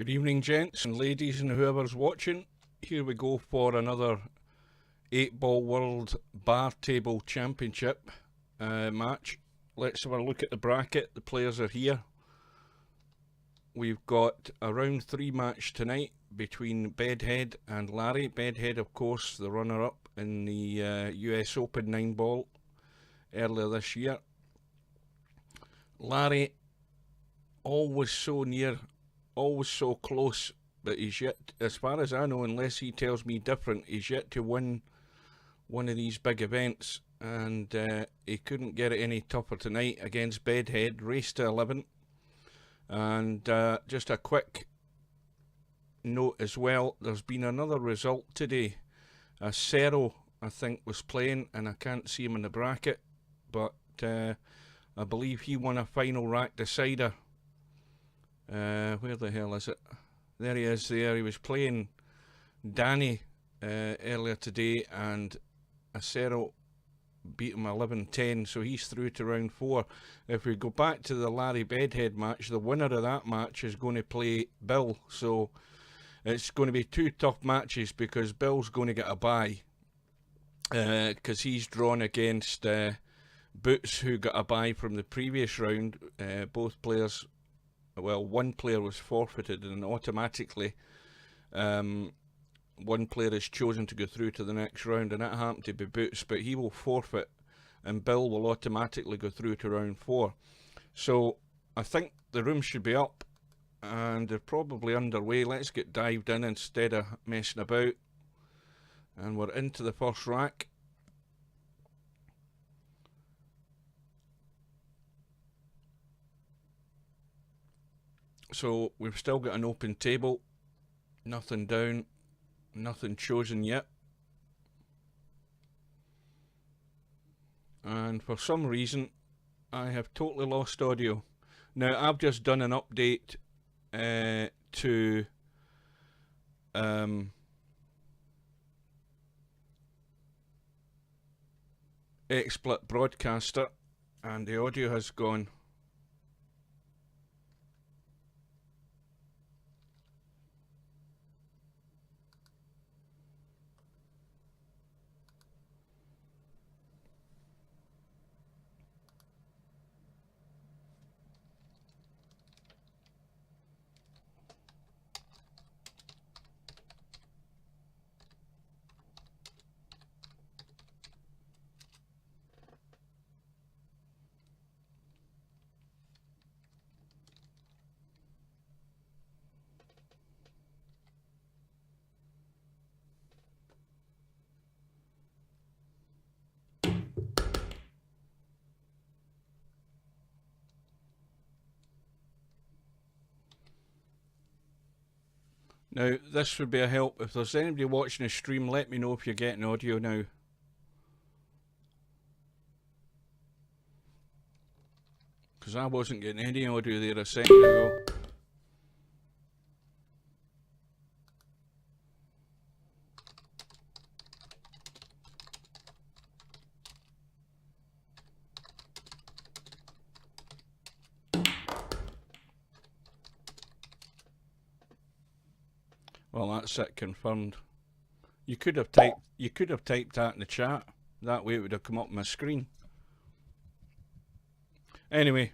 Good evening, gents and ladies and whoever's watching. Here we go for another 8-Ball World Bar Table Championship match. Let's have a look at the bracket. The players are here. We've got a round 3 match tonight between Bedhead and Larry. Bedhead, of course, the runner-up in the US Open 9-ball earlier this year. Larry, always so near, always so close, but he's yet, as far as I know, unless he tells me different, he's yet to win one of these big events, and he couldn't get it any tougher tonight against Bedhead. Race to 11. And just a quick note as well, there's been another result today. Cerro, I think, was playing, and I can't see him in the bracket, but I believe he won a final rack decider. Where the hell is it? There he is there. He was playing Danny earlier today, and Acero beat him 11-10, so he's through to round 4. If we go back to the Larry Bedhead match, the winner of that match is going to play Bill, so it's going to be 2 tough matches because Bill's going to get a bye because he's drawn against Boots, who got a bye from the previous round. Both players, well, one player was forfeited, and automatically one player is chosen to go through to the next round, and that happened to be Boots, but he will forfeit and Bill will automatically go through to round 4. So I think the room should be up and they're probably underway. Let's get dived in instead of messing about, and we're into the first rack. So we've still got an open table, nothing down, nothing chosen yet. And for some reason I have totally lost audio. Now I've just done an update to XSplit Broadcaster, and the audio has gone. Now, this would be a help. If there's anybody watching the stream, let me know if you're getting audio now. Because I wasn't getting any audio there a second ago. Well, that's it, confirmed. You could have typed that in the chat. That way it would have come up on my screen. Anyway,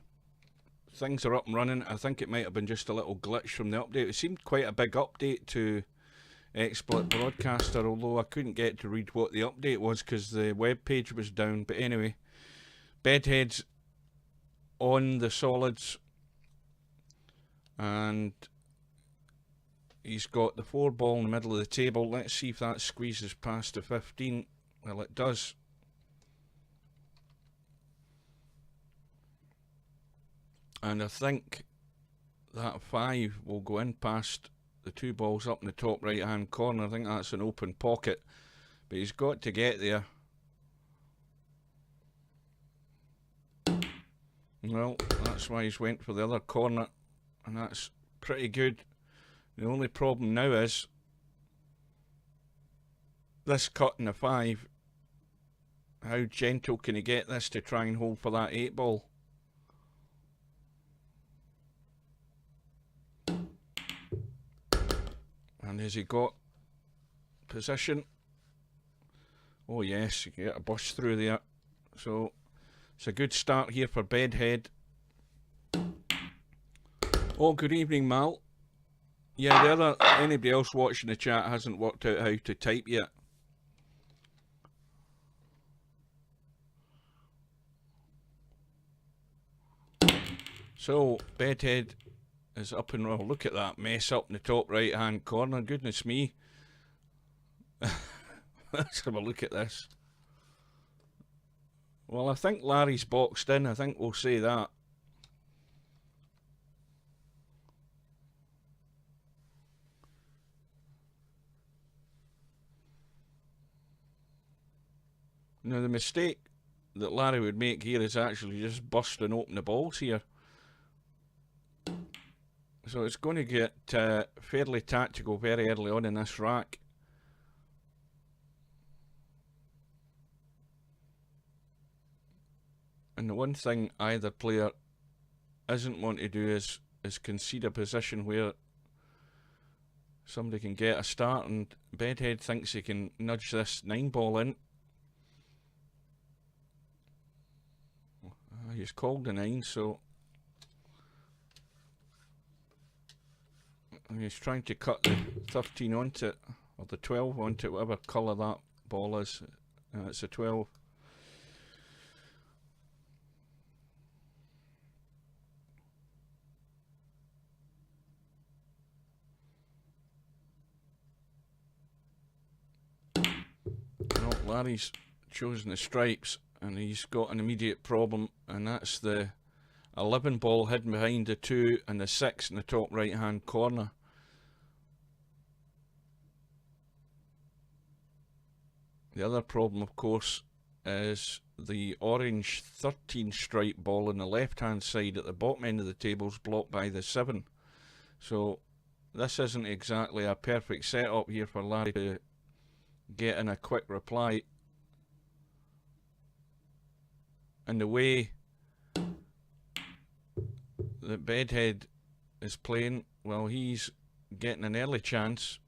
things are up and running. I think it might have been just a little glitch from the update. It seemed quite a big update to XSplit Broadcaster, although I couldn't get to read what the update was because the web page was down. But anyway, Bedhead's on the solids, and he's got the 4-ball in the middle of the table. Let's see if that squeezes past the 15. Well, it does. And I think that 5 will go in past the 2 balls up in the top right hand corner. I think that's an open pocket, but he's got to get there. Well, that's why he's went for the other corner, and that's pretty good. The only problem now is this cut in the 5. How gentle can he get this to try and hold for that 8-ball? And has he got position? Oh yes, you get a bust through there. So it's a good start here for Bedhead. Oh, good evening, Mal. Yeah, anybody else watching the chat hasn't worked out how to type yet. So Bedhead is up and roll. Look at that mess up in the top right hand corner. Goodness me. Let's have a look at this. Well, I think Larry's boxed in. I think we'll say that. Now, the mistake that Larry would make here is actually just busting open the balls here. So it's going to get fairly tactical very early on in this rack. And the one thing either player isn't want to do is concede a position where somebody can get a start, and Bedhead thinks he can nudge this 9 ball in. He's called the 9, so he's trying to cut the 13 onto it, or the 12 onto it, whatever colour that ball is. It's a 12. Well, Larry's chosen the stripes, and he's got an immediate problem, and that's the 11 ball hidden behind the 2 and the 6 in the top right hand corner. The other problem, of course, is the orange 13 stripe ball on the left hand side at the bottom end of the table is blocked by the 7. So this isn't exactly a perfect setup here for Larry to get in a quick reply. And the way that Bedhead is playing, well, he's getting an early chance.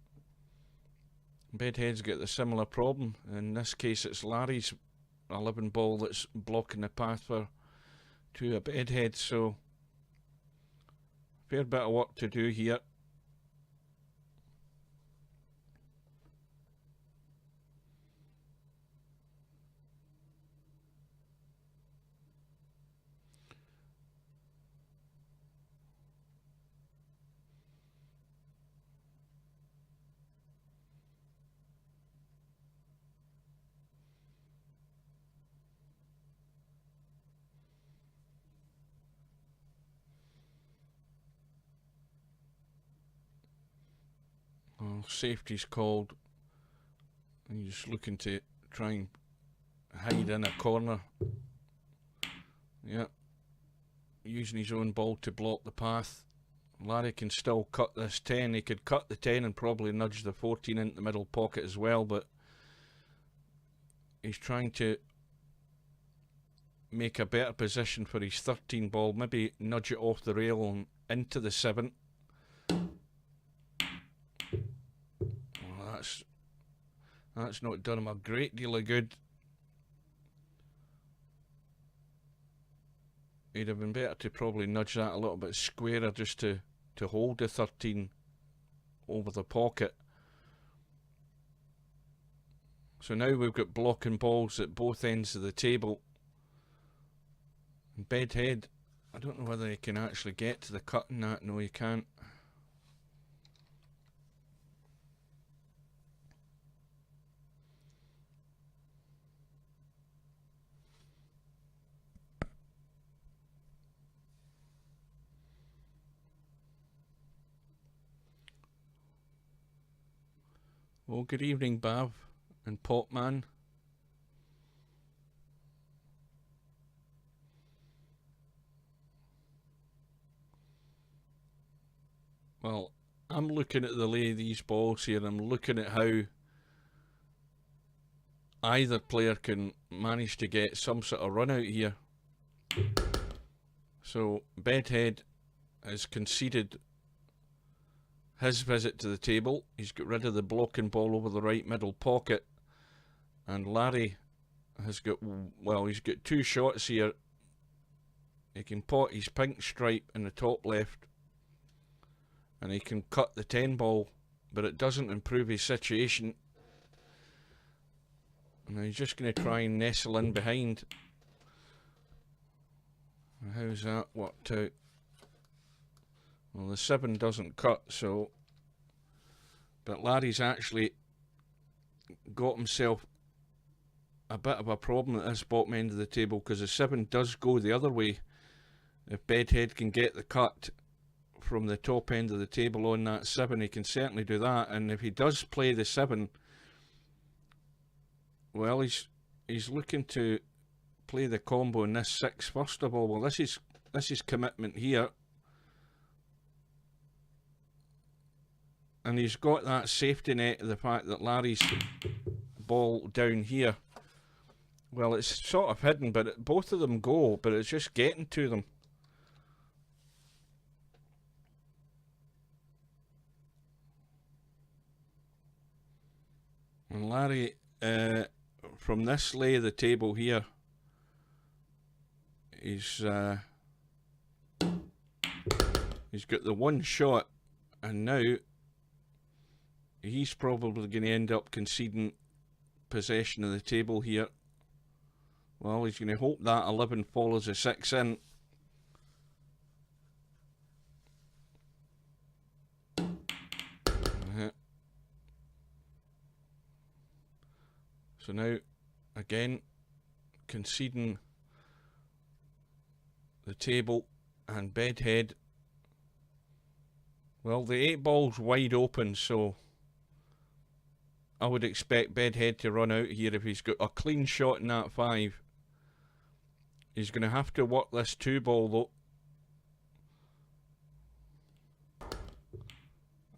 Bedhead's got the similar problem. In this case, it's Larry's 11 ball that's blocking the path to a Bedhead, so fair bit of work to do here. Well, safety's called. He's just looking to try and hide in a corner. Yeah, using his own ball to block the path. Larry can still cut this 10. He could cut the 10 and probably nudge the 14 into the middle pocket as well, but he's trying to make a better position for his 13 ball, maybe nudge it off the rail and into the 7. Well, that's not done him a great deal of good. He'd have been better to probably nudge that a little bit squarer just to hold the 13 over the pocket. So now we've got blocking balls at both ends of the table. And Bedhead, I don't know whether he can actually get to the cut in that. No, he can't. Well, good evening, Bav and Popman. Well, I'm looking at the lay of these balls here. I'm looking at how either player can manage to get some sort of run out here. So Bedhead has conceded his visit to the table. He's got rid of the blocking ball over the right middle pocket, and Larry has got, well, he's got two shots here. He can pot his pink stripe in the top left, and he can cut the 10 ball, but it doesn't improve his situation. And he's just going to try and nestle in behind. How's that worked out? Well, the 7 doesn't cut, so... But Larry's actually got himself a bit of a problem at this bottom end of the table, because the 7 does go the other way. If Bedhead can get the cut from the top end of the table on that 7, he can certainly do that. And if he does play the 7, well, he's looking to play the combo in this 6 first of all. Well, this is commitment here, and he's got that safety net of the fact that Larry's ball down here, well, it's sort of hidden, but both of them go, but it's just getting to them. And Larry, from this lay of the table here, he's got the 1 shot, and now he's probably going to end up conceding possession of the table here. Well, he's going to hope that 11 follows a 6 in. So now, again, conceding the table, and Bedhead, well, the 8 ball's wide open, so I would expect Bedhead to run out here. If he's got a clean shot in that 5, he's going to have to work this 2 ball though,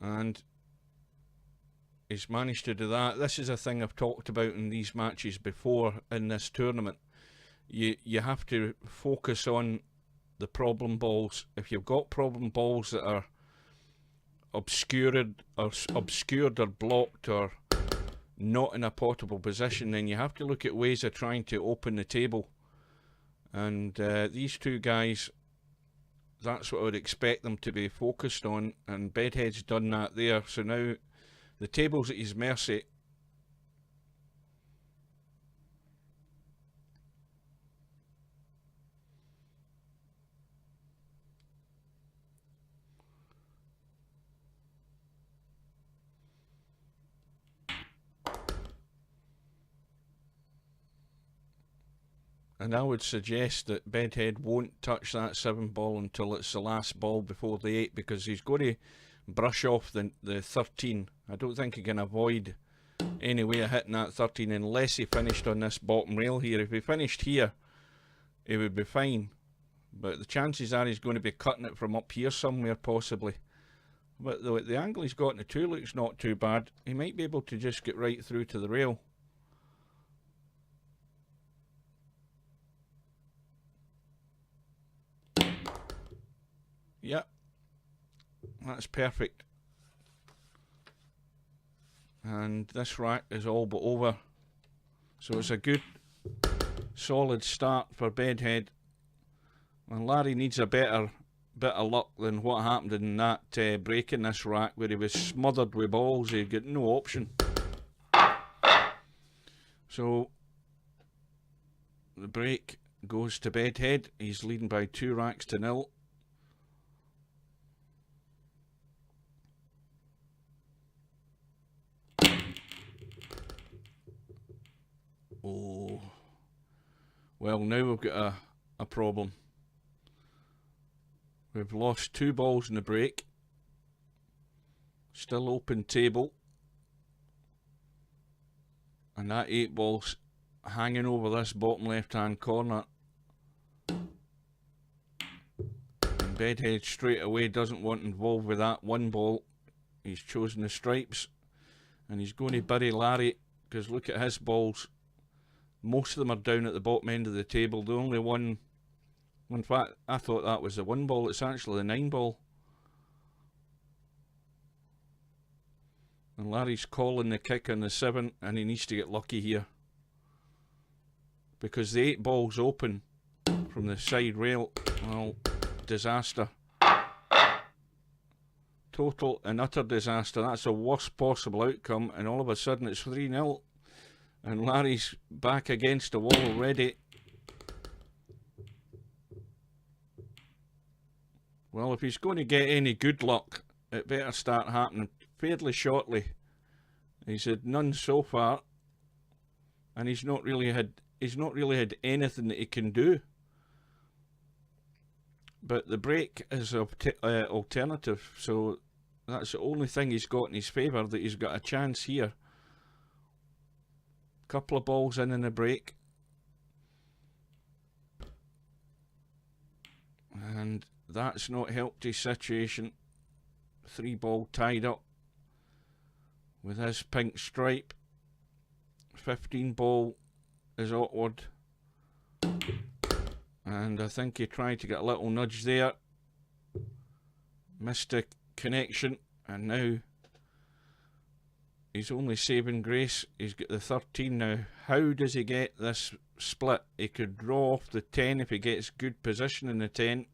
and he's managed to do that. This is a thing I've talked about in these matches before in this tournament. You have to focus on the problem balls. If you've got problem balls that are obscured or blocked or not in a potable position, then you have to look at ways of trying to open the table. And these 2 guys, that's what I would expect them to be focused on, and Bedhead's done that there. So now the table's at his mercy. And I would suggest that Bedhead won't touch that 7 ball until it's the last ball before the 8, because he's got to brush off the 13. I don't think he can avoid any way of hitting that 13 unless he finished on this bottom rail here. If he finished here, he would be fine. But the chances are he's going to be cutting it from up here somewhere, possibly. But the angle he's got in the 2 looks not too bad. He might be able to just get right through to the rail. Yep, that's perfect. And this rack is all but over. So it's a good, solid start for Bedhead. And Larry needs a better bit of luck than what happened in that break in this rack, where he was smothered with balls. He got no option. So the break goes to Bedhead. He's leading by 2 racks to 0. Oh, well, now we've got a problem. We've lost 2 balls in the break. Still open table. And that 8 ball's hanging over this bottom left hand corner. And Bedhead straight away doesn't want involved with that 1 ball. He's chosen the stripes. And he's going to bury Larry, because look at his balls. Most of them are down at the bottom end of the table. The only one, in fact, I thought that was the 1 ball. It's actually the 9 ball. And Larry's calling the kick on the 7, and he needs to get lucky here. Because the 8 ball's open from the side rail. Well, disaster. Total and utter disaster. That's the worst possible outcome, and all of a sudden it's 3-0. And Larry's back against the wall already. Well, if he's going to get any good luck, it better start happening fairly shortly. He's had none so far, and he's not really had anything that he can do. But the break is alternative, so that's the only thing he's got in his favour, that he's got a chance here. Couple of balls in the break, and that's not helped his situation. 3 ball tied up with his pink stripe. 15 ball is awkward, and I think he tried to get a little nudge there, missed the connection, and now he's only saving grace. He's got the 13 now. How does he get this split? He could draw off the 10 if he gets good position in the 10.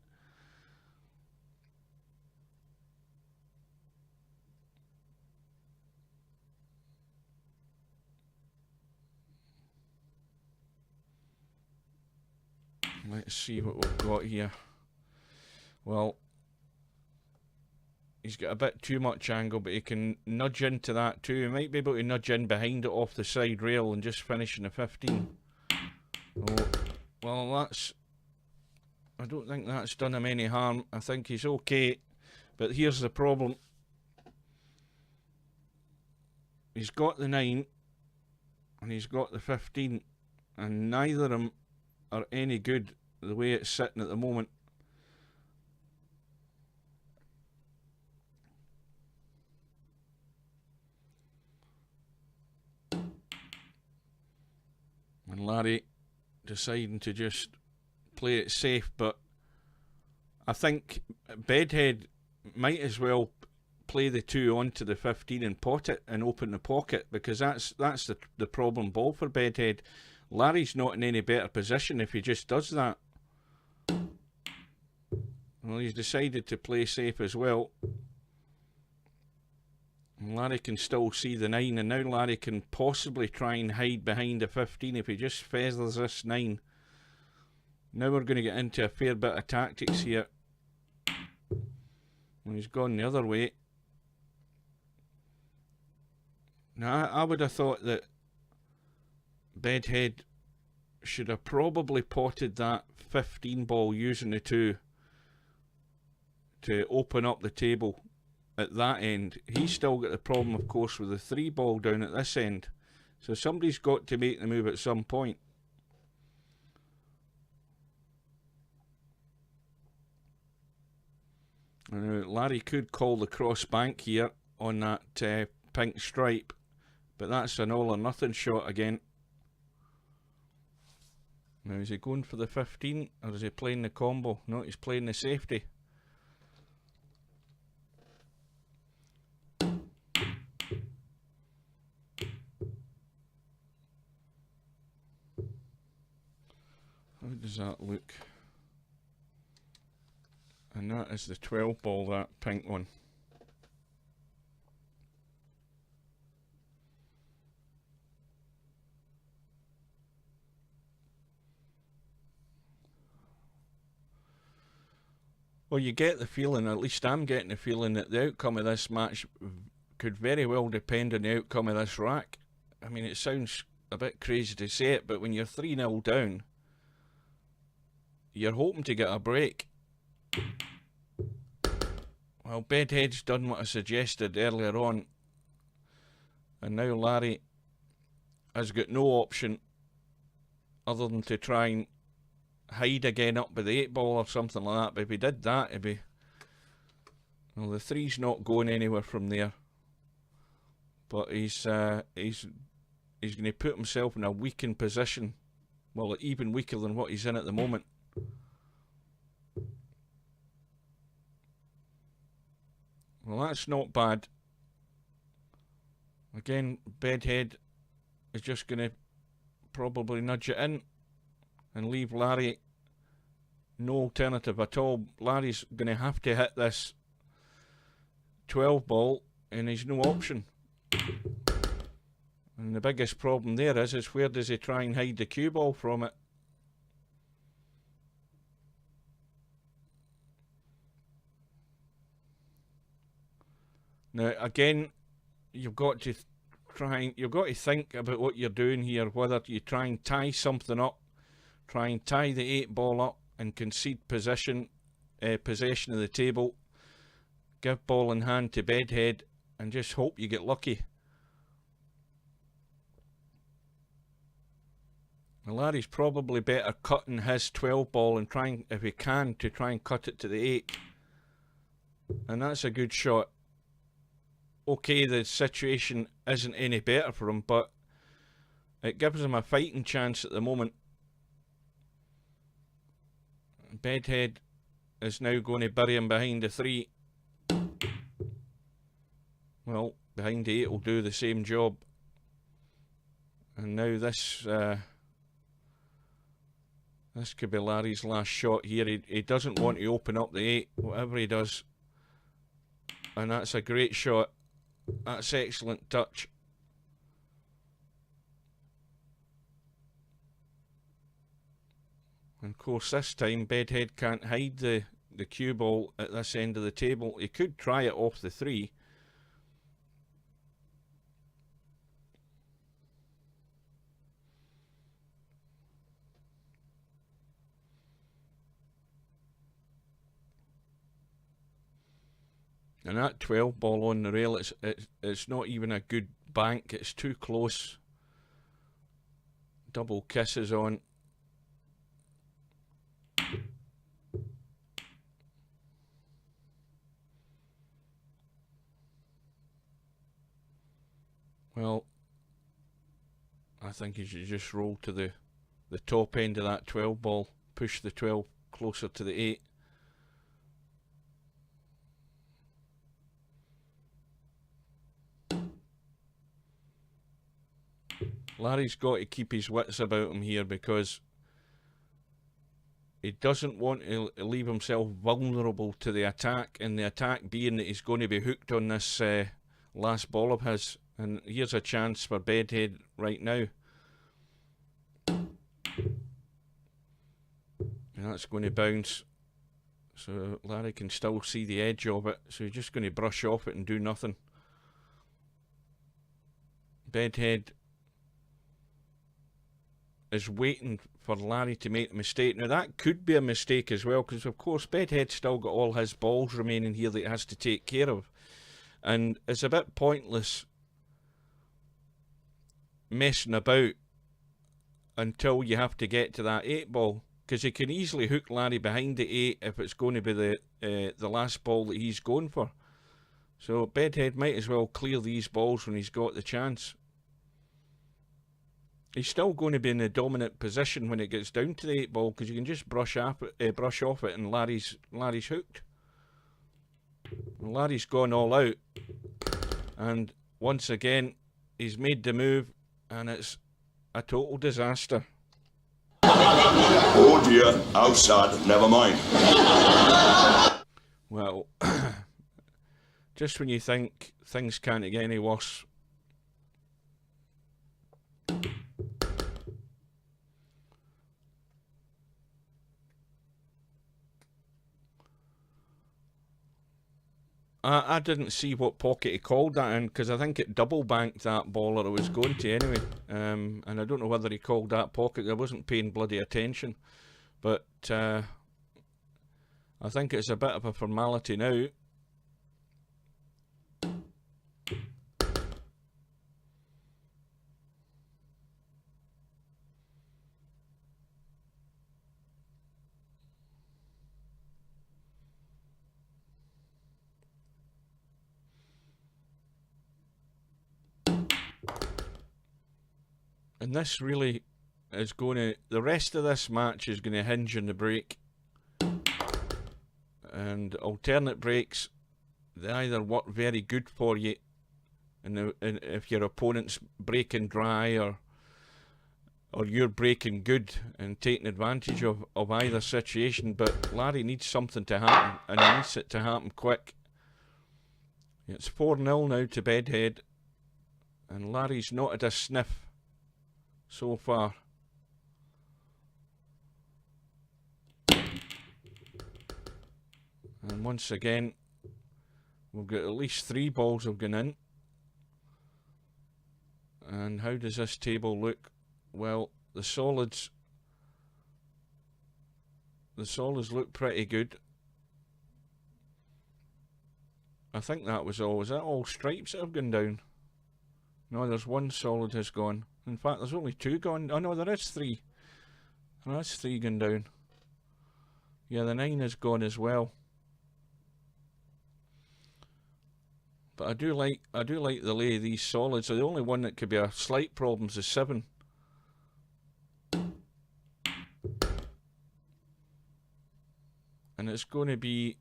Let's see what we've got here. Well, he's got a bit too much angle, but he can nudge into that too. He might be able to nudge in behind it off the side rail and just finish in the 15. Oh, well, I don't think that's done him any harm. I think he's okay, but here's the problem. He's got the 9 and he's got the 15, and neither of them are any good the way it's sitting at the moment. And Larry deciding to just play it safe, but I think Bedhead might as well play the 2 onto the 15 and pot it and open the pocket, because that's the problem ball for Bedhead. Larry's not in any better position if he just does that. Well, he's decided to play safe as well. And Larry can still see the 9, and now Larry can possibly try and hide behind the 15 if he just feathers this 9. Now we're going to get into a fair bit of tactics here. Well, he's gone the other way. Now, I would have thought that Bedhead should have probably potted that 15 ball using the 2 to open up the table at that end. He's still got the problem, of course, with the 3 ball down at this end. So somebody's got to make the move at some point. Larry could call the cross bank here on that pink stripe, but that's an all or nothing shot again. Now, is he going for the 15 or is he playing the combo? No, he's playing the safety. How does that look? And that is the 12 ball, that pink one. Well, you get the feeling, at least I'm getting the feeling, that the outcome of this match could very well depend on the outcome of this rack. I mean, it sounds a bit crazy to say it, but when you're 3-0 down, you're hoping to get a break. Well, Bedhead's done what I suggested earlier on, and now Larry has got no option other than to try and hide again up by the 8 ball or something like that. But if he did that, it'd be... Well, the 3's not going anywhere from there. But he's going to put himself in a weakened position. Well, even weaker than what he's in at the moment. Well, that's not bad. Again, Bedhead is just going to probably nudge it in and leave Larry no alternative at all. Larry's going to have to hit this 12 ball and he's no option. And the biggest problem there is where does he try and hide the cue ball from it? Now again, you've got to think about what you're doing here, whether you try and tie something up, try and tie the 8 ball up and concede possession of the table, give ball in hand to Bedhead and just hope you get lucky. Well, Larry's probably better cutting his 12 ball and trying, if he can, to try and cut it to the 8. And that's a good shot. Okay, the situation isn't any better for him, but it gives him a fighting chance at the moment. Bedhead is now going to bury him behind the 3. Well, behind the 8 will do the same job. And now this could be Larry's last shot here. He doesn't want to open up the 8, whatever he does. And that's a great shot. That's excellent touch. And of course this time Bedhead can't hide the cue ball at this end of the table. He could try it off the 3. And that 12 ball on the rail, it's not even a good bank, it's too close. Double kisses on. Well, I think he should just roll to the top end of that 12 ball, push the 12 closer to the 8. Larry's got to keep his wits about him here because he doesn't want to leave himself vulnerable to the attack, and the attack being that he's going to be hooked on this last ball of his. And here's a chance for Bedhead right now. And that's going to bounce. So Larry can still see the edge of it. So he's just going to brush off it and do nothing. Bedhead is waiting for Larry to make a mistake. Now that could be a mistake as well, because of course Bedhead's still got all his balls remaining here that he has to take care of. And it's a bit pointless messing about until you have to get to that 8 ball, because he can easily hook Larry behind the 8 if it's going to be the last ball that he's going for. So Bedhead might as well clear these balls when he's got the chance. He's still going to be in the dominant position when it gets down to the 8 ball, because you can just brush off it and Larry's hooked. And Larry's gone all out, and once again he's made the move, and it's a total disaster. Oh dear, how sad, never mind. Well, just when you think things can't get any worse. I didn't see what pocket he called that in, because I think it double banked that ball, or it was going to anyway. And I don't know whether he called that pocket. I wasn't paying bloody attention. But I think it's a bit of a formality now. And this really is going to, the rest of this match is going to hinge on the break. And alternate breaks, they either work very good for you and if your opponent's breaking dry or you're breaking good and taking advantage of either situation. But Larry needs something to happen, and he needs it to happen quick. It's 4-0 now to Bedhead, and Larry's not had a sniff so far. And once again, we've got at least 3 balls have gone in. And how does this table look? Well, the solids look pretty good. I think that was all. Was that all stripes that have gone down? No, there's 1 solid has gone. In fact, there's only 2 gone. Oh no, there is 3. Oh, that's 3 gone down. Yeah, the 9 is gone as well. But I do like the lay of these solids. So the only one that could be a slight problem is the 7. And it's going to be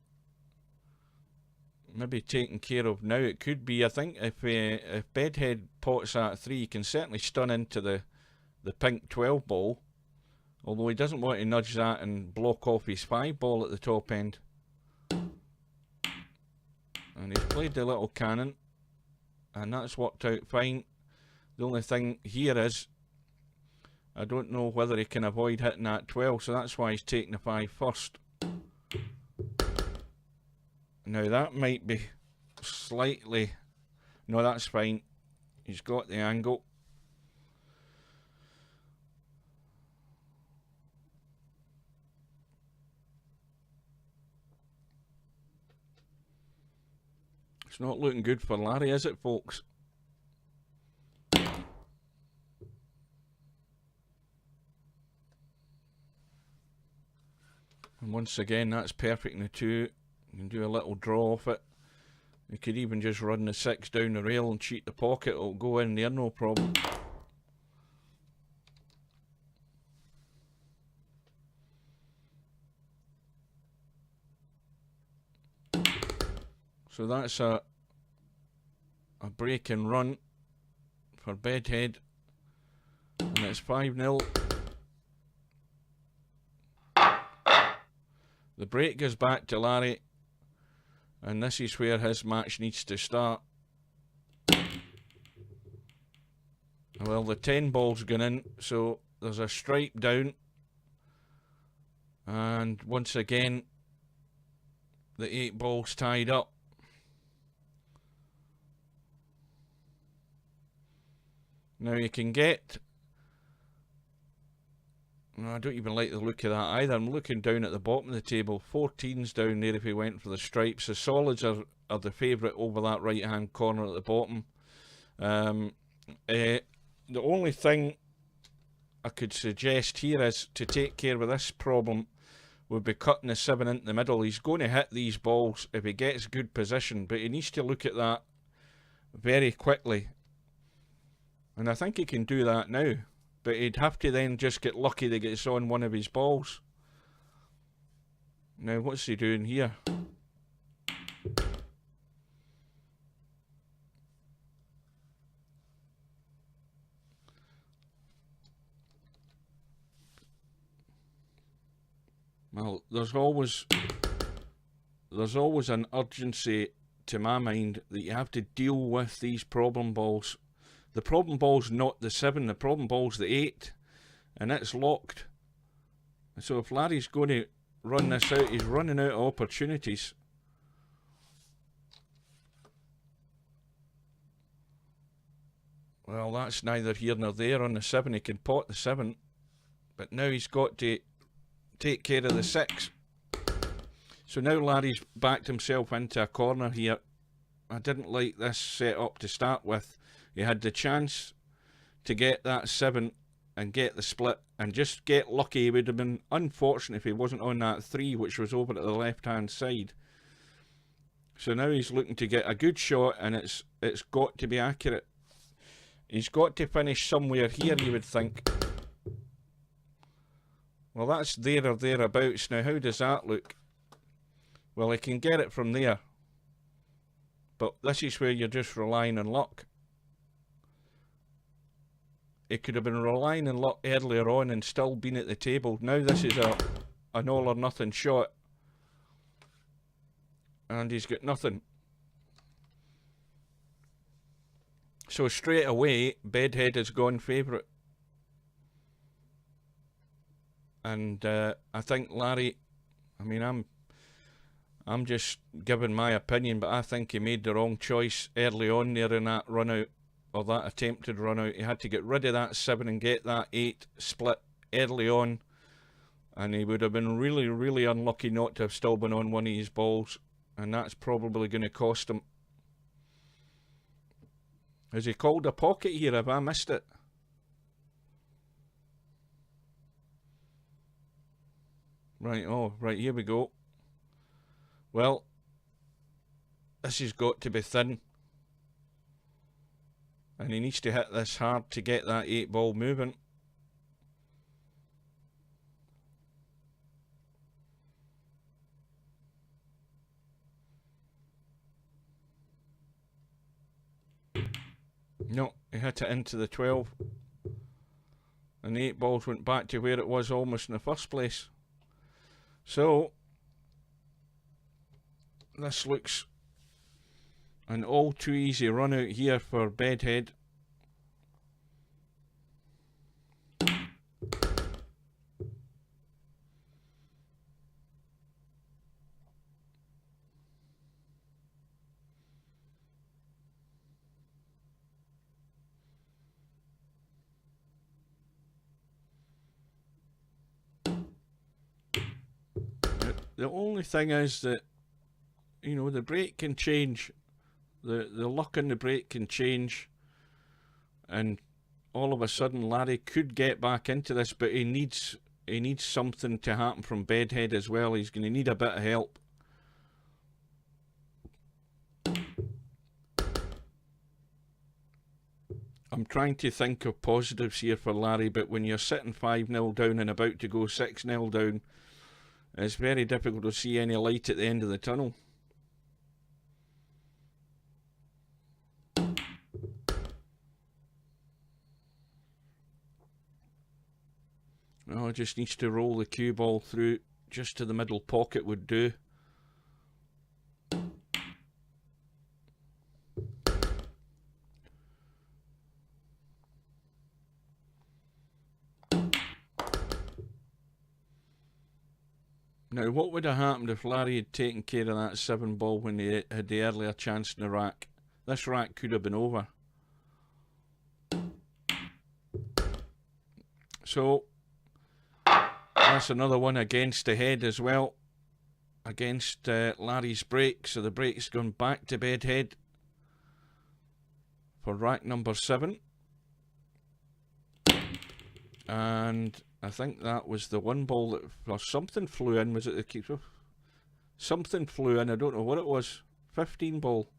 maybe taken care of now. It could be, I think, if Bedhead pots at 3, he can certainly stun into the pink 12 ball. Although he doesn't want to nudge that and block off his 5 ball at the top end. And he's played the little cannon, and that's worked out fine. The only thing here is, I don't know whether he can avoid hitting that 12, so that's why he's taking the 5 first. Now that might be slightly... No, that's fine. He's got the angle. It's not looking good for Larry, is it, folks? And once again, that's perfect in the 2. You can do a little draw off it. You could even just run the 6 down the rail and cheat the pocket. It'll go in there, no problem. So that's a break and run for Bedhead, and it's 5-0. The break goes back to Larry, and this is where his match needs to start. Well, the 10 ball's gone in, so there's a stripe down, and once again the 8 ball's tied up. Now you can get... No, I don't even like the look of that either. I'm looking down at the bottom of the table. 14's down there if he went for the stripes. The solids are the favourite over that right hand corner at the bottom. The only thing I could suggest here is to take care of this problem would be cutting the 7 into the middle. He's going to hit these balls if he gets good position, but he needs to look at that very quickly. And I think he can do that now. But he'd have to then just get lucky that it's on one of his balls. Now, what's he doing here? Well, there's always an urgency to my mind that you have to deal with these problem balls. The problem ball's not the 7, the problem ball's the 8, and it's locked. So if Larry's going to run this out, he's running out of opportunities. Well, that's neither here nor there on the 7. He can pot the 7, but now he's got to take care of the 6. So now Larry's backed himself into a corner here. I didn't like this setup to start with. He had the chance to get that 7 and get the split and just get lucky. It would have been unfortunate if he wasn't on that 3, which was over at the left hand side. So now he's looking to get a good shot, and it's got to be accurate. He's got to finish somewhere here, you would think. Well, that's there or thereabouts. Now, how does that look? Well, he can get it from there. But this is where you're just relying on luck. He could have been relying on luck earlier on and still been at the table. Now this is an all or nothing shot. And he's got nothing. So straight away, Bedhead has gone favourite. And I think Larry, I mean, I'm just giving my opinion, but I think he made the wrong choice early on there in that run out, or that attempted run out. He had to get rid of that 7 and get that 8 split early on. And he would have been really, really unlucky not to have still been on one of his balls. And that's probably going to cost him. Has he called a pocket here? Have I missed it? Right, oh, right, here we go. Well, this has got to be thin. And he needs to hit this hard to get that 8 ball moving. No, he hit it into the 12. And the 8 balls went back to where it was almost in the first place. So, this looks an all too easy run out here for Bedhead. The only thing is that, you know, the break can change. The luck in the break can change. And all of a sudden Larry could get back into this, but he needs something to happen from Bedhead as well. He's going to need a bit of help. I'm trying to think of positives here for Larry, but when you're sitting 5-0 down and about to go 6-0 down, it's very difficult to see any light at the end of the tunnel. Oh, just needs to roll the cue ball through just to the middle pocket would do. Now, what would have happened if Larry had taken care of that 7 ball when he had the earlier chance in the rack? This rack could have been over. So, that's another one against the head as well. Against Larry's break. So the break's gone back to Bedhead for rack number 7. And I think that was the 1 ball that, or something flew in. Was it the keeper? Something flew in. I don't know what it was. 15 ball.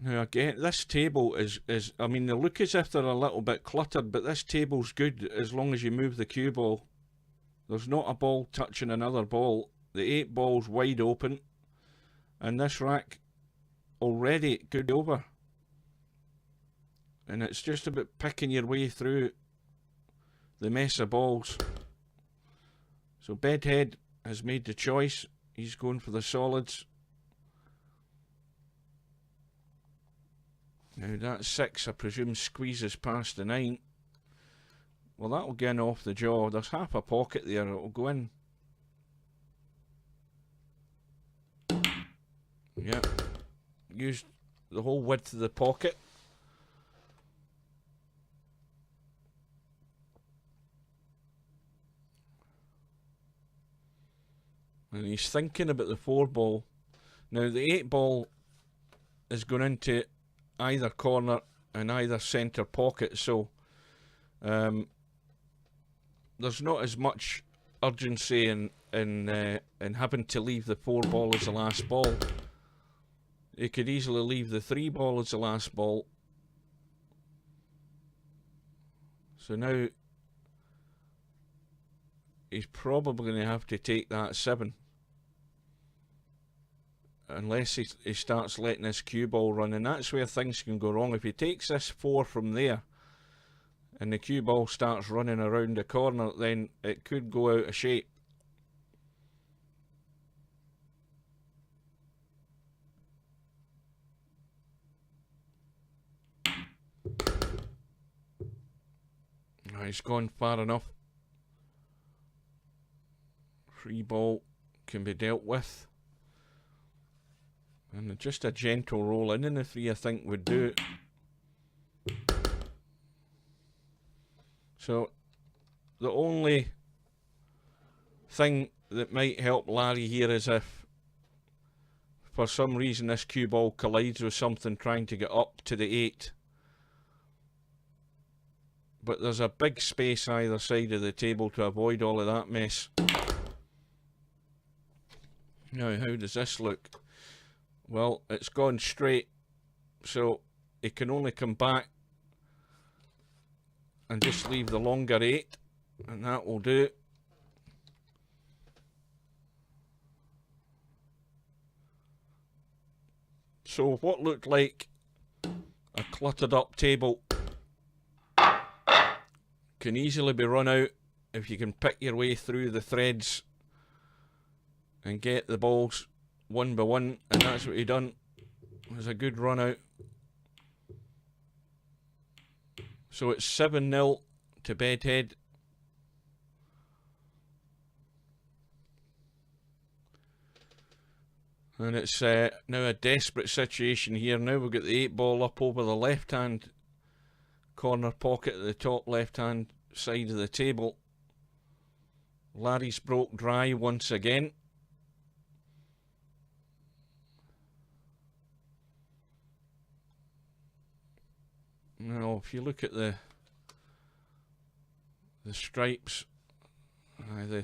Now again, this table is I mean, they look as if they're a little bit cluttered, but this table's good as long as you move the cue ball. There's not a ball touching another ball. The 8 ball's wide open, and this rack already good over. And it's just about picking your way through the mess of balls. So Bedhead has made the choice. He's going for the solids. Now that 6, I presume, squeezes past the 9. Well, that'll get in off the jaw. There's half a pocket there. It'll go in. Yeah. Use the whole width of the pocket. And he's thinking about the 4 ball. Now the 8 ball is going into either corner and either centre pocket, so there's not as much urgency in having to leave the 4 ball as the last ball. You could easily leave the 3 ball as the last ball. So now he's probably going to have to take that 7. unless he starts letting this cue ball run, and that's where things can go wrong. If he takes this 4 from there and the cue ball starts running around the corner, then it could go out of shape. He's gone far enough. Free ball can be dealt with. And just a gentle roll in the 3, I think, would do it. So the only thing that might help Larry here is if for some reason this cue ball collides with something trying to get up to the 8. But there's a big space either side of the table to avoid all of that mess. Now, how does this look? Well, it's gone straight, so it can only come back and just leave the longer 8, and that will do it. So what looked like a cluttered up table can easily be run out if you can pick your way through the threads and get the balls one by one, and that's what he done. It was a good run out. So it's 7-0 to Bedhead. And it's now a desperate situation here. Now we've got the 8 ball up over the left hand corner pocket at the top left hand side of the table. Larry's broke dry once again. Now if you look at the stripes, the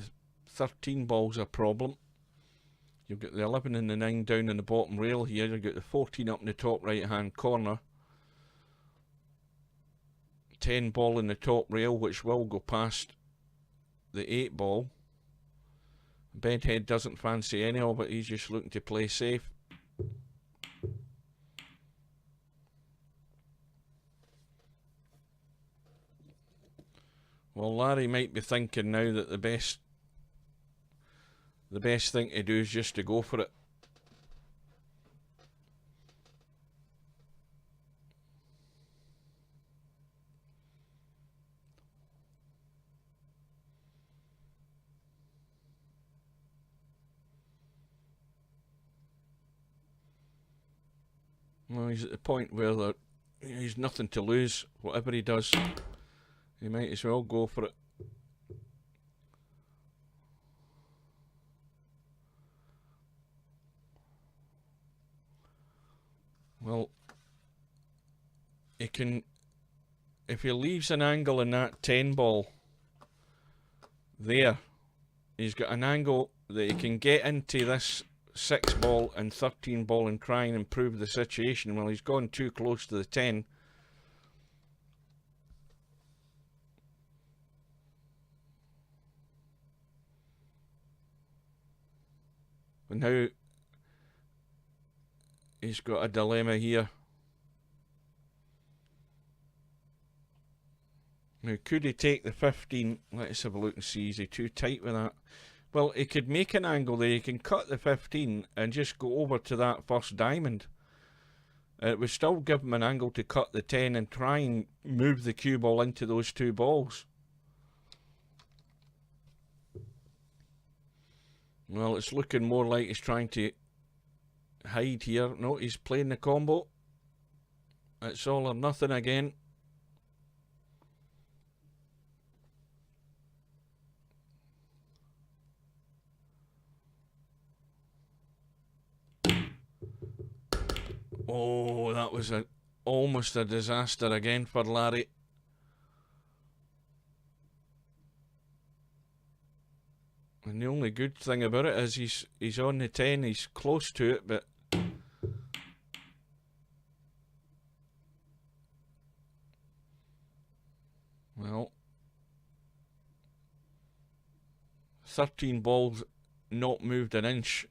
13 ball's a problem. You've got the 11 and the 9 down in the bottom rail here. You've got the 14 up in the top right hand corner. 10 ball in the top rail, which will go past the 8 ball. Bedhead doesn't fancy any of it. He's just looking to play safe. Well, Larry might be thinking now that the best thing to do is just to go for it. Well, he's at the point where he's nothing to lose. Whatever he does, he might as well go for it. Well, he can, if he leaves an angle in that 10 ball there, he's got an angle that he can get into this 6 ball and 13 ball and try and improve the situation. Well, he's gone too close to the 10. And now he's got a dilemma here. Now, could he take the 15? Let's have a look and see. Is he too tight with that? Well, he could make an angle there. He can cut the 15 and just go over to that first diamond. It would still give him an angle to cut the 10 and try and move the cue ball into those 2 balls. Well, it's looking more like he's trying to hide here. No, he's playing the combo. It's all or nothing again. Oh, that was almost a disaster again for Larry. And the only good thing about it is he's on the 10, he's close to it, but well, 13 balls not moved an inch,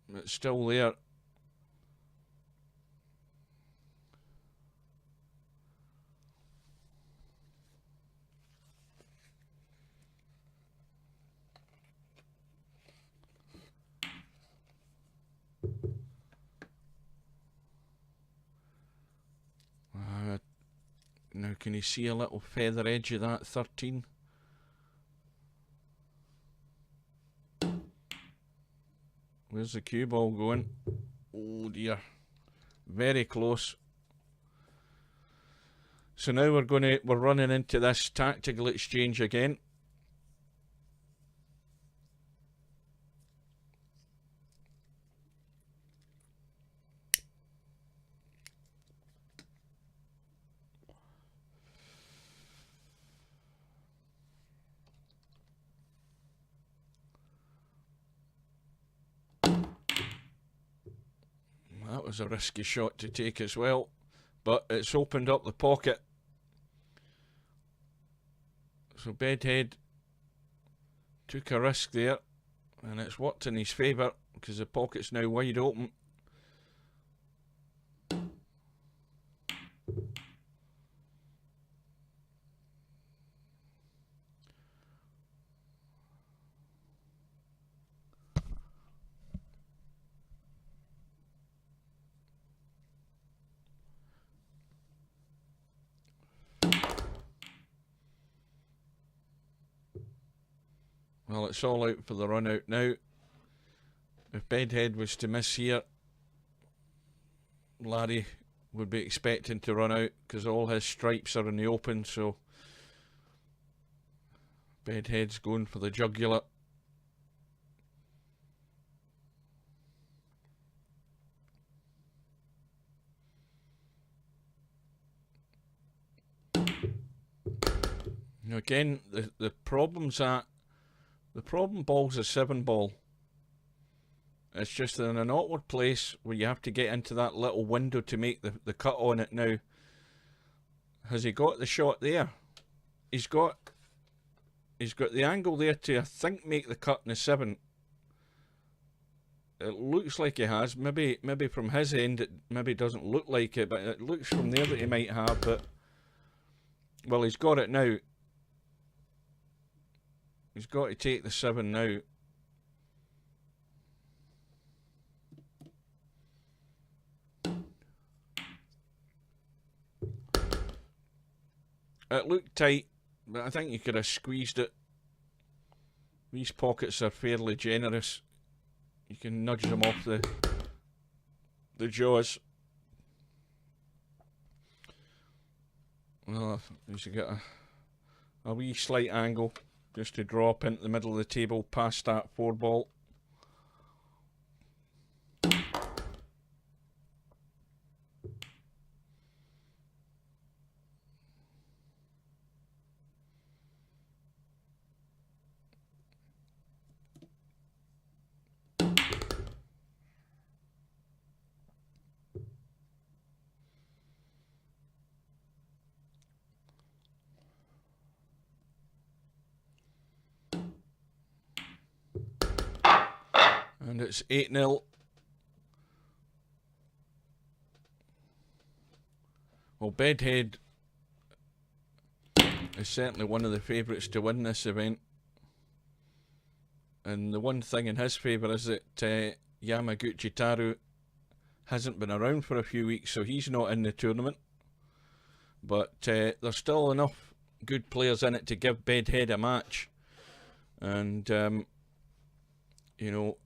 but still there. Now, can you see a little feather edge of that 13? Where's the cue ball going? Oh dear. Very close. So now we're running into this tactical exchange again. That was a risky shot to take as well, but it's opened up the pocket. So Bedhead took a risk there, and it's worked in his favour because the pocket's now wide open. Well, it's all out for the run out now. If Bedhead was to miss here, Larry would be expecting to run out because all his stripes are in the open, so Bedhead's going for the jugular. Now again, the problem's that the problem ball's a 7 ball. It's just in an awkward place where you have to get into that little window to make the cut on it now. Has he got the shot there? He's got the angle there to, I think, make the cut in the 7. It looks like he has. Maybe from his end it maybe doesn't look like it, but it looks from there that he might have. But well, he's got it now. He's got to take the 7 now. It looked tight, but I think you could have squeezed it. These pockets are fairly generous. You can nudge them off the jaws. Well, you should get a wee slight angle just to drop into the middle of the table past that 4 ball. And it's 8-0. Well, Bedhead is certainly one of the favourites to win this event. And the one thing in his favour is that Yamaguchi Taru hasn't been around for a few weeks, so he's not in the tournament. But there's still enough good players in it to give Bedhead a match. And, you know,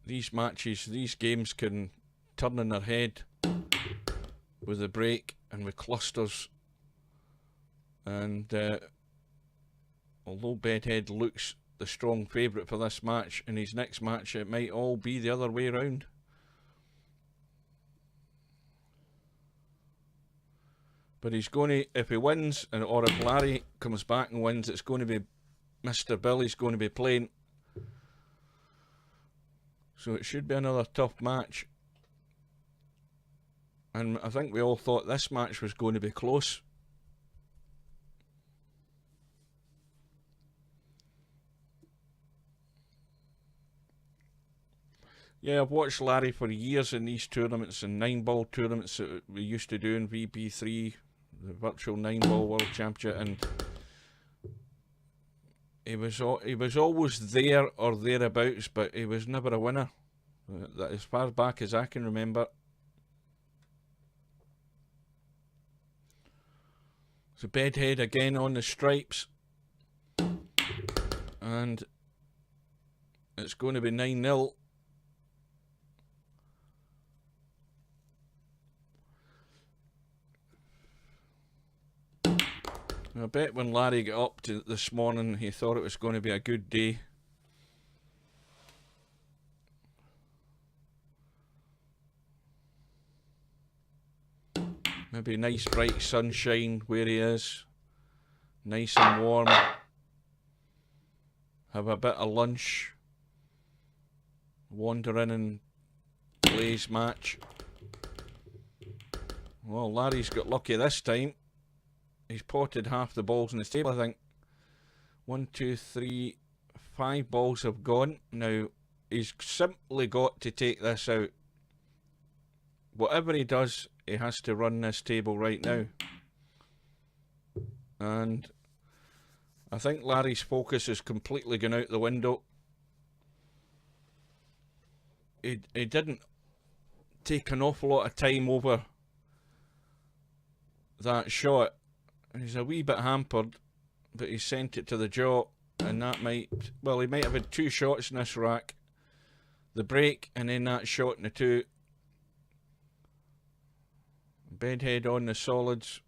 these matches, these games can turn in their head with a break and with clusters. And although Bedhead looks the strong favourite for this match, in his next match it might all be the other way round. But he's going to, if he wins, or if Larry comes back and wins, it's going to be Mr. Billy's going to be playing. So it should be another tough match. And I think we all thought this match was going to be close. Yeah, I've watched Larry for years in these tournaments and 9-ball tournaments that we used to do in VB3, the virtual 9-ball world championship, and he was always there or thereabouts, but he was never a winner. That as far back as I can remember. So Bedhead again on the stripes. And it's going to be 9-0. I bet when Larry got up to this morning, he thought it was going to be a good day. Maybe nice bright sunshine where he is. Nice and warm. Have a bit of lunch. Wander in and Blaze match. Well, Larry's got lucky this time. He's potted half the balls on the table, I think. 1, 2, 3, 5 balls have gone. Now, he's simply got to take this out. Whatever he does, he has to run this table right now. And I think Larry's focus is completely gone out the window. He didn't take an awful lot of time over that shot. He's a wee bit hampered, but he sent it to the jaw, and that might, well, he might have had 2 shots in this rack. The break, and then that shot in the 2. Bedhead on the solids.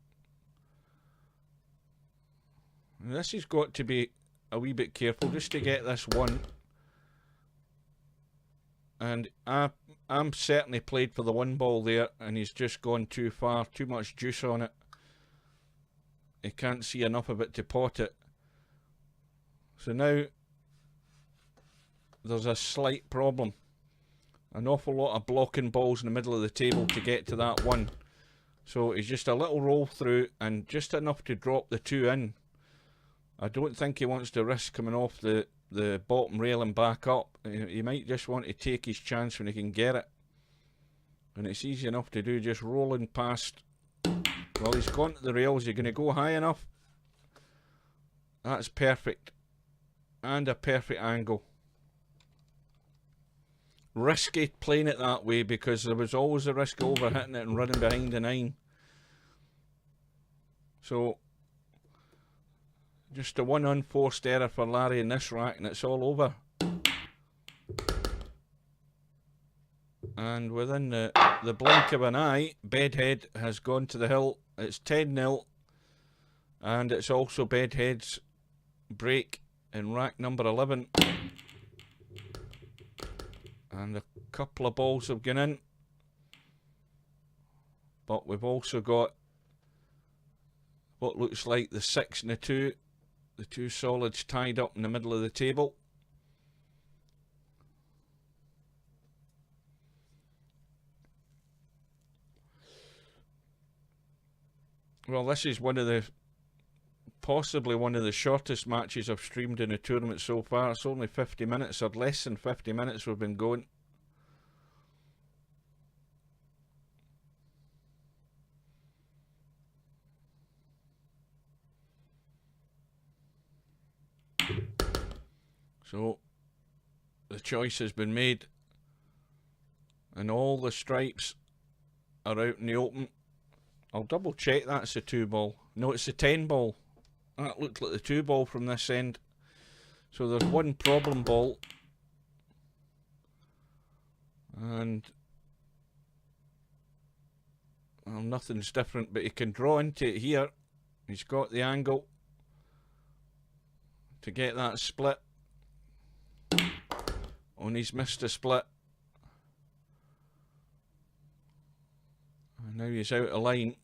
And this has got to be a wee bit careful just to get this one. And I'm certainly played for the 1 ball there, and he's just gone too far, too much juice on it. He can't see enough of it to pot it. So now there's a slight problem. An awful lot of blocking balls in the middle of the table to get to that 1. So he's just a little roll through and just enough to drop the 2 in. I don't think he wants to risk coming off the bottom rail and back up. He might just want to take his chance when he can get it. And it's easy enough to do, just rolling past. Well, he's gone to the rails. Is he going to go high enough? That's perfect. And a perfect angle. Risky playing it that way because there was always a risk of overhitting it and running behind the 9. So, just a 1 unforced error for Larry in this rack and it's all over. And within the blink of an eye, Bedhead has gone to the hill. It's 10-0. And it's also Bedhead's break in rack number 11. And a couple of balls have gone in. But we've also got what looks like the 6 and the 2. The 2 solids tied up in the middle of the table. Well, this is possibly one of the shortest matches I've streamed in the tournament so far. It's only 50 minutes, or less than 50 minutes we've been going. So, the choice has been made. And all the stripes are out in the open. I'll double check that's the 2 ball. No, it's the 10 ball. That looked like the 2 ball from this end. So there's 1 problem ball. And well, nothing's different, but he can draw into it here. He's got the angle to get that split. And he's missed a split. And now he's out of line.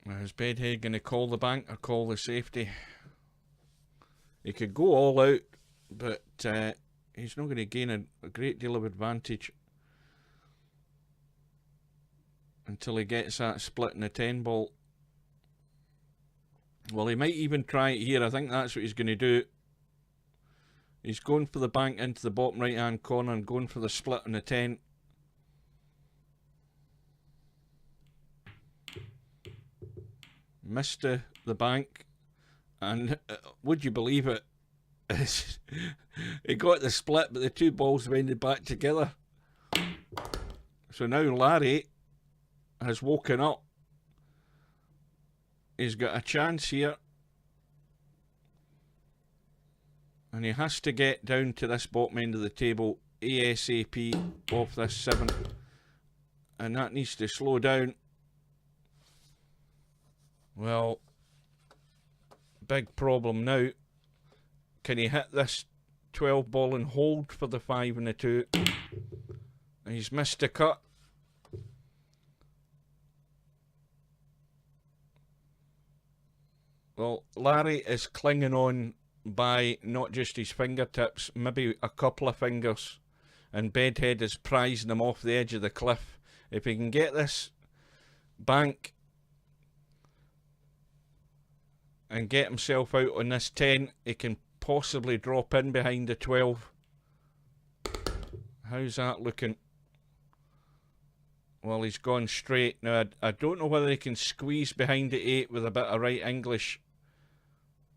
Now is Bedhead going to call the bank or call the safety? He could go all out, but he's not going to gain a great deal of advantage until he gets that split in the 10 ball. Well, he might even try it here. I think that's what he's going to do. He's going for the bank into the bottom right hand corner and going for the split in the 10. Missed the bank, And would you believe it? He got the split, but the two balls wended back together. So now Larry has woken up. He's got a chance here. And he has to get down to this bottom end of the table ASAP off this 7. And that needs to slow down. Well, big problem now. Can he hit this 12 ball and hold for the 5 and the 2? And he's missed the cut. Well, Larry is clinging on by not just his fingertips, maybe a couple of fingers. And Bedhead is prizing him off the edge of the cliff. If he can get this bank and get himself out on this 10, he can possibly drop in behind the 12. How's that looking? Well, he's gone straight. Now, I don't know whether he can squeeze behind the 8 with a bit of right English.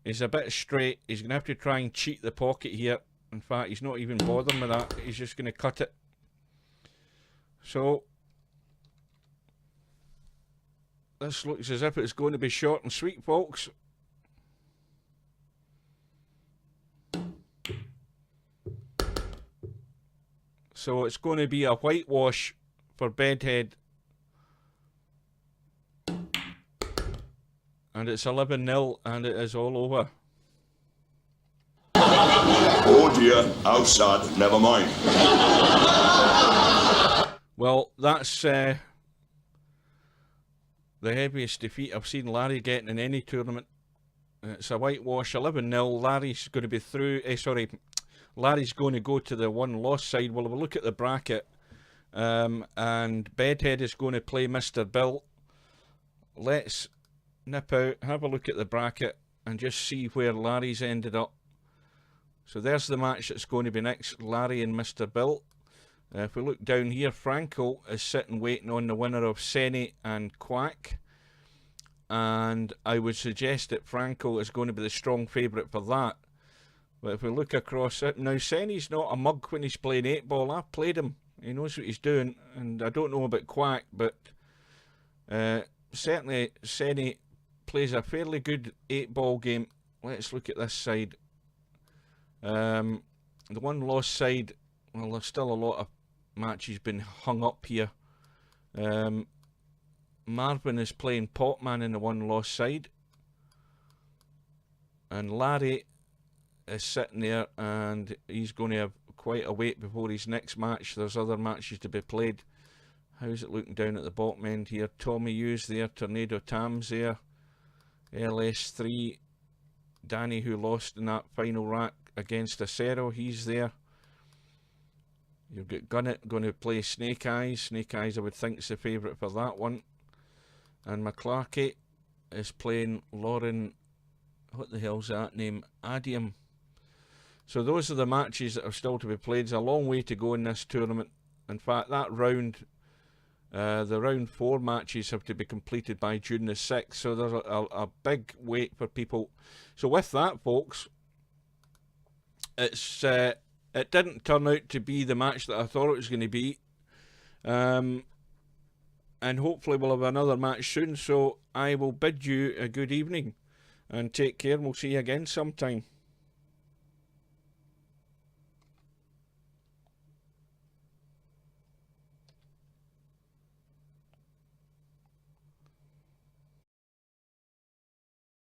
He's a bit straight. He's going to have to try and cheat the pocket here. In fact, he's not even bothering with that. He's just going to cut it. So, this looks as if it's going to be short and sweet, folks. So it's going to be a whitewash for Bedhead. And it's 11-0 and it is all over. Oh dear, outside, never mind. Well, that's the heaviest defeat I've seen Larry getting in any tournament. It's a whitewash, 11-0. Larry's going to be through. Larry's going to go to the one-loss side. We'll have a look at the bracket. And Bedhead is going to play Mr. Bill. Let's nip out, have a look at the bracket, and just see where Larry's ended up. So there's the match that's going to be next, Larry and Mr. Bill. If we look down here, Franco is sitting waiting on the winner of Senny and Quack. And I would suggest that Franco is going to be the strong favourite for that. But if we look across it, now Senny's not a mug when he's playing 8-ball. I've played him. He knows what he's doing. And I don't know about Quack, but certainly Senny plays a fairly good 8-ball game. Let's look at this side. The one-loss side, well, there's still a lot of matches been hung up here. Marvin is playing Potman in the one-loss side. And Larry is sitting there and he's going to have quite a wait before his next match. There's other matches to be played. How's it looking down at the bottom end here? Tommy Hughes there, Tornado Tam's there, LS3, Danny who lost in that final rack against Acero, he's there. You've got Gunnett going to play Snake Eyes. Snake Eyes I would think is the favourite for that one. And McClarkey is playing Lauren, what the hell's that name? Adium. So those are the matches that are still to be played. There's a long way to go in this tournament. In fact, that round, the round 4 matches have to be completed by June the 6th. So there's a big wait for people. So with that, folks, it's it didn't turn out to be the match that I thought it was going to be. And hopefully we'll have another match soon. So I will bid you a good evening and take care, and we'll see you again sometime.